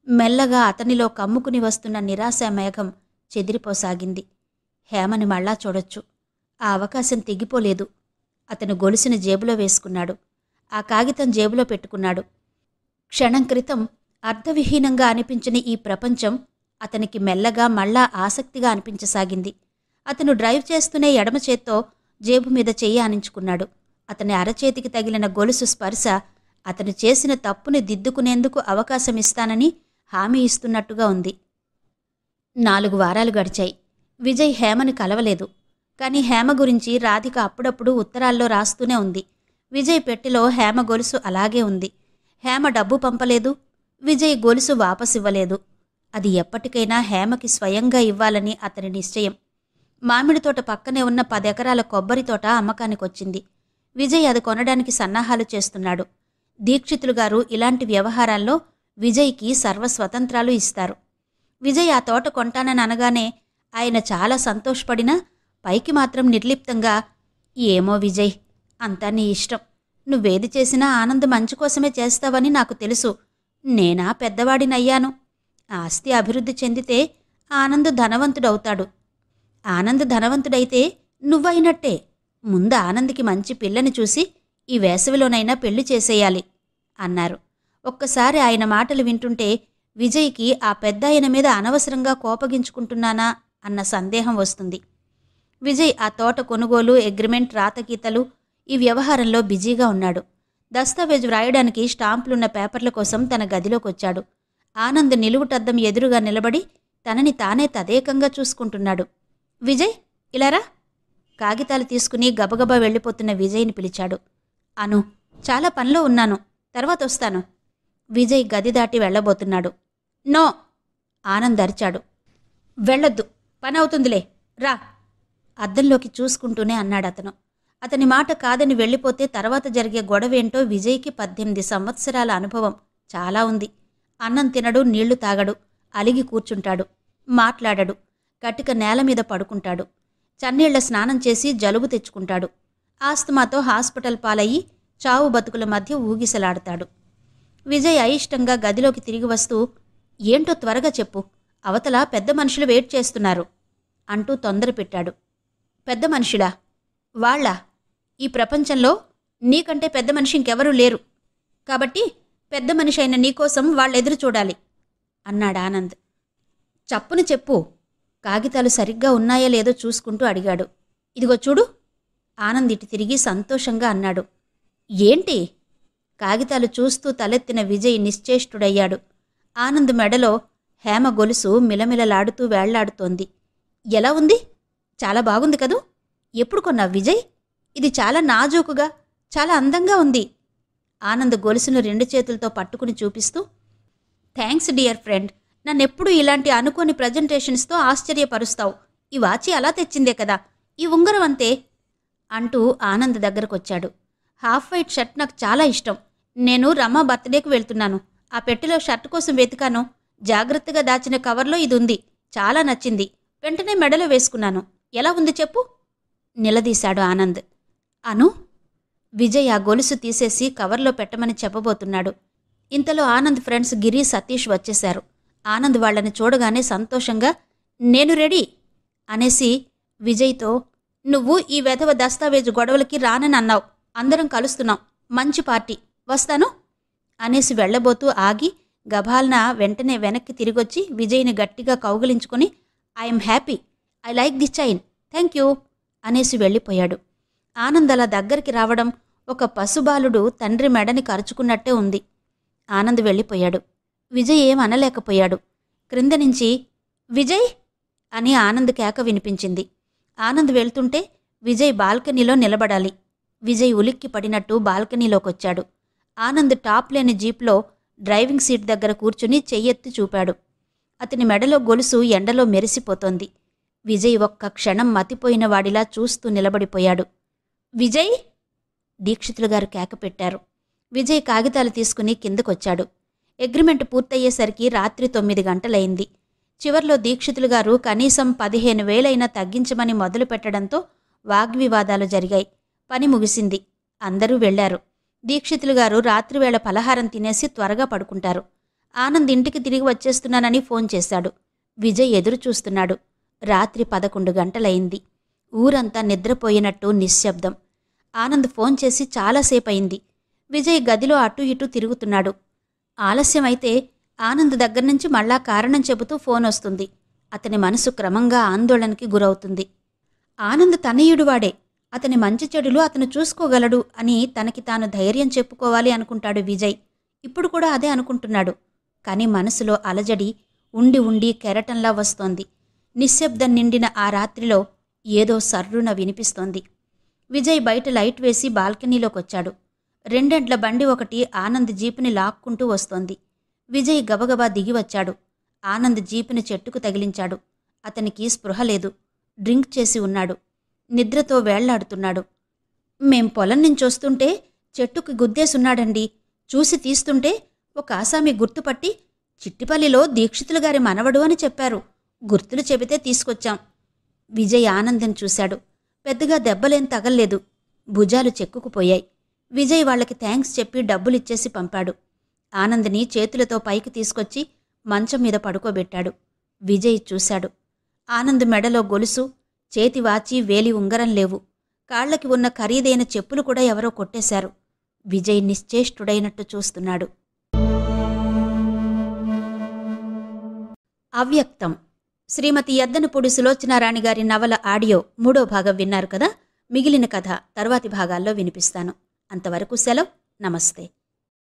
మెల్లగా అతనిలో కమ్ముకుని వస్తున్న నిరాశా మేఘం చెదిరిపోసాగింది. హేమని మళ్ళా చూడొచ్చు. ఆ అవకాశం తెగిపోలేదు. అతను గొలుసుని జేబులో వేసుకున్నాడు. ఆ కాగితం జేబులో పెట్టుకున్నాడు. క్షణం క్రితం అర్థవిహీనంగా అనిపించిన ఈ ప్రపంచం అతనికి మెల్లగా మళ్ళా ఆసక్తిగా అనిపించసాగింది. అతను డ్రైవ్ చేస్తూనే ఎడమ చేత్తో జేబు మీద చెయ్యి ఆనించుకున్నాడు. అతని అరచేతికి తగిలిన గొలుసు స్పర్శ అతను చేసిన తప్పుని దిద్దుకునేందుకు అవకాశమిస్తానని హామీ ఇస్తున్నట్టుగా ఉంది. 4 వారాలు గడిచాయి. విజయ్ హేమని కలవలేదు. కాని హేమ గురించి రాధిక అప్పుడప్పుడు ఉత్తరాల్లో రాస్తూనే ఉంది. విజయ్ పెట్టెలో హేమ గొలుసు అలాగే ఉంది. హేమ డబ్బు పంపలేదు. విజయ్ గొలుసు వాపసివ్వలేదు. అది ఎప్పటికైనా హేమకి స్వయంగా ఇవ్వాలని అతని నిశ్చయం. మామిడి తోట పక్కనే ఉన్న 10 ఎకరాల కొబ్బరి తోట అమ్మకానికొచ్చింది. విజయ్ అది కొనడానికి సన్నాహాలు చేస్తున్నాడు. దీక్షితులు గారు ఇలాంటి వ్యవహారాల్లో విజయ్కి సర్వస్వతంత్రాలు ఇస్తారు. విజయ్ ఆ తోట కొంటానని అనగానే ఆయన చాలా సంతోషపడినా పైకి మాత్రం నిర్లిప్తంగా, ఏమో విజయ్, అంతా నీ ఇష్టం. నువ్వేది చేసినా ఆనంద్ మంచి కోసమే చేస్తావని నాకు తెలుసు. నేనా పెద్దవాడినయ్యాను. ఆస్తి అభివృద్ధి చెందితే ఆనంద్ ధనవంతుడవుతాడు. ఆనంద్ ధనవంతుడైతే నువ్వైనట్టే. ముందు ఆనంద్కి మంచి పిల్లని చూసి ఈ వేసవిలోనైనా పెళ్లి చేసేయాలి అన్నారు. ఒక్కసారి ఆయన మాటలు వింటుంటే విజయ్కి ఆ పెద్దాయన మీద అనవసరంగా కోపగించుకుంటున్నానా అన్న సందేహం వస్తుంది. విజయ్ ఆ తోట కొనుగోలు, అగ్రిమెంట్, రాతగీతలు ఈ వ్యవహారంలో బిజీగా ఉన్నాడు. దస్తావేజు వ్రాయడానికి స్టాంపులున్న పేపర్ల కోసం తన గదిలోకొచ్చాడు. ఆనంద్ నిలువుటద్దం ఎదురుగా నిలబడి తనని తానే తదేకంగా చూసుకుంటున్నాడు. విజయ్, ఇలారా. కాగితాలు తీసుకుని గబగబా వెళ్ళిపోతున్న విజయ్ని పిలిచాడు. అను, చాలా పనిలో ఉన్నాను, తర్వాత వస్తాను. విజయ్ గది దాటి వెళ్లబోతున్నాడు. నో, ఆనంద్ అరిచాడు. వెళ్ళొద్దు, పని అవుతుందిలే, రా. అద్దంలోకి చూసుకుంటూనే అన్నాడతను. అతని మాట కాదని వెళ్ళిపోతే తర్వాత జరిగే గొడవేంటో విజయ్కి 18 సంవత్సరాల అనుభవం చాలా ఉంది. అన్నం తినడు, నీళ్లు తాగడు, అలిగి కూర్చుంటాడు, మాట్లాడడు, కటిక నేల మీద పడుకుంటాడు, చన్నీళ్ల స్నానం చేసి జలుబు తెచ్చుకుంటాడు, ఆస్తమాతో హాస్పిటల్ పాలయ్యి చావు బతుకుల మధ్య ఊగిసలాడతాడు. విజయ్ అయిష్టంగా గదిలోకి తిరిగి వస్తూ, ఏంటో త్వరగా చెప్పు, అవతల పెద్ద మనుషులు వెయిట్ చేస్తున్నారు అంటూ తొందర పెట్టాడు. పెద్ద మనుషులా? వాళ్ళా? ఈ ప్రపంచంలో నీకంటే పెద్ద మనిషి ఇంకెవరూ లేరు. కాబట్టి పెద్ద మనిషి అయిన నీకోసం వాళ్ళెదురు చూడాలి అన్నాడు ఆనంద్. చప్పున చెప్పు. కాగితాలు సరిగ్గా ఉన్నాయో లేదో చూసుకుంటూ అడిగాడు. ఇదిగో చూడు. ఆనంద్ ఇటు తిరిగి సంతోషంగా అన్నాడు. ఏంటి? కాగితాలు చూస్తూ తలెత్తిన విజయ్ నిశ్చేష్టుడయ్యాడు. ఆనంద్ మెడలో హేమ గొలుసు మిలమిలలాడుతూ వేళ్లాడుతోంది. ఎలా ఉంది? చాలా బాగుంది కదూ. ఎప్పుడు కొన్నావు విజయ్? ఇది చాలా నాజూకుగా, చాలా అందంగా ఉంది. ఆనంద్ గొలుసును 2 చేతులతో పట్టుకుని చూపిస్తూ, థ్యాంక్స్ డియర్ ఫ్రెండ్, నన్నెప్పుడూ ఇలాంటి అనుకోని ప్రజెంటేషన్స్తో ఆశ్చర్యపరుస్తావు. ఈ వాచి అలా తెచ్చిందే కదా, ఈ ఉంగరం అంతే అంటూ ఆనంద్ దగ్గరకొచ్చాడు. హాఫ్ వైట్ షర్ట్ నాకు చాలా ఇష్టం. నేను రమ బర్త్డేకి వెళ్తున్నాను. ఆ పెట్టెలో షర్ట్ కోసం వెతికాను. జాగ్రత్తగా దాచిన కవర్లో ఇది ఉంది. చాలా నచ్చింది. వెంటనే మెడలో వేసుకున్నాను. ఎలా ఉంది చెప్పు నిలదీశాడు ఆనంద్. అను విజయ్ ఆ గొలుసు తీసేసి కవర్లో పెట్టమని చెప్పబోతున్నాడు. ఇంతలో ఆనంద్ ఫ్రెండ్స్ గిరి, సతీష్ వచ్చేశారు. ఆనంద్ వాళ్లని చూడగానే సంతోషంగా నేను రెడీ అనేసి విజయ్తో, నువ్వు ఈ వెధవ దస్తావేజు గొడవలకి రానని అన్నావు, అందరం కలుస్తున్నాం, మంచి పార్టీ, వస్తాను అనేసి వెళ్లబోతూ ఆగి గభాల్న వెంటనే వెనక్కి తిరిగొచ్చి విజయ్ని గట్టిగా కౌగిలించుకుని I'm happy, I like the chain, thank you అనేసి వెళ్ళిపోయాడు. ఆనంద్ అలా దగ్గరికి రావడం ఒక పశుబాలుడు తండ్రి మెడని కరుచుకున్నట్టే ఉంది. ఆనంద్ వెళ్ళిపోయాడు. విజయ్ ఏం అనలేకపోయాడు. క్రింద నుంచి విజయ్ అని ఆనంద్ కేక వినిపించింది. ఆనంద్ వెళ్తుంటే విజయ్ బాల్కనీలో నిలబడాలి. విజయ్ ఉలిక్కి పడినట్టు బాల్కనీలోకొచ్చాడు. ఆనంద్ టాప్ లేని జీప్లో డ్రైవింగ్ సీట్ దగ్గర కూర్చుని చెయ్యెత్తి చూపాడు. అతని మెడలో గొలుసు ఎండలో మెరిసిపోతోంది. విజయ్ ఒక్క క్షణం మతిపోయిన వాడిలా చూస్తూ నిలబడిపోయాడు. విజయ్ దీక్షితులు గారు కేక పెట్టారు. విజయ్ కాగితాలు తీసుకుని కిందకొచ్చాడు. అగ్రిమెంట్ పూర్తయ్యేసరికి రాత్రి 9 గంటలైంది. చివర్లో దీక్షితులు గారు కనీసం 15,000 తగ్గించమని మొదలు పెట్టడంతో వాగ్వివాదాలు జరిగాయి. పని ముగిసింది. అందరూ వెళ్లారు. దీక్షితులు గారు రాత్రివేళ పలహారం తినేసి త్వరగా పడుకుంటారు. ఆనంద్ ఇంటికి తిరిగి వచ్చేస్తున్నానని ఫోన్ చేశాడు. విజయ్ ఎదురు చూస్తున్నాడు. రాత్రి 11 గంటలైంది. ఊరంతా నిద్రపోయినట్టు నిశ్శబ్దం. ఆనంద్ ఫోన్ చేసి చాలాసేపయింది. విజయ్ గదిలో అటూ ఇటూ తిరుగుతున్నాడు. ఆలస్యమైతే ఆనంద్ దగ్గర్నుంచి మళ్ళా కారణం చెబుతూ ఫోన్ వస్తుంది. అతని మనసు క్రమంగా ఆందోళనకి గురవుతుంది. ఆనంద్ తనయుడువాడే, అతని మంచి చెడులు అతను చూసుకోగలడు అని తనకి తాను ధైర్యం చెప్పుకోవాలి అనుకుంటాడు విజయ్. ఇప్పుడు కూడా అదే అనుకుంటున్నాడు. కాని మనసులో అలజడి ఉండి ఉండి కెరటంలా వస్తోంది. నిశ్శబ్దం నిండిన ఆ రాత్రిలో ఏదో సర్రున వినిపిస్తోంది. విజయ్ బయట లైట్ వేసి బాల్కనీలోకొచ్చాడు. 2 ఎడ్ల బండి ఒకటి ఆనంద్ జీపుని లాక్కుంటూ వస్తోంది. విజయ్ గబగబా దిగివచ్చాడు. ఆనంద్ జీపుని చెట్టుకు తగిలించాడు. అతనికి స్పృహ లేదు. డ్రింక్ చేసి ఉన్నాడు. నిద్రతో వేళ్లాడుతున్నాడు. మేం పొలం నుంచొస్తుంటే చెట్టుకి గుద్దేసున్నాడండి. చూసి తీస్తుంటే ఒక ఆసామి గుర్తుపట్టి చిట్టిపల్లిలో దీక్షితులు గారి మనవడు అని చెప్పారు. గుర్తులు చెబితే తీసుకొచ్చాం. విజయ్ ఆనంద్ని చూశాడు. పెద్దగా దెబ్బలేం తగల్లేదు. భుజాలు చెక్కుకుపోయాయి. విజయ్ వాళ్లకి థ్యాంక్స్ చెప్పి డబ్బులిచ్చేసి పంపాడు. ఆనంద్ని చేతులతో పైకి తీసుకొచ్చి మంచం మీద పడుకోబెట్టాడు. విజయ్ చూశాడు. ఆనంద్ మెడలో గొలుసు, చేతివాచి, వేలి ఉంగరం లేవు. కాళ్లకి ఉన్న ఖరీదైన చెప్పులు కూడా ఎవరో కొట్టేశారు. విజయ్ నిశ్చేష్టుడైనట్టు చూస్తున్నాడు. అవ్యక్తం శ్రీమతి యద్దనపూడి సులోచనారాణి గారి నవల ఆడియో 3వ భాగం విన్నారు కదా. మిగిలిన కథ తర్వాతి భాగాల్లో వినిపిస్తాను. అంతవరకు సెలవు. నమస్తే.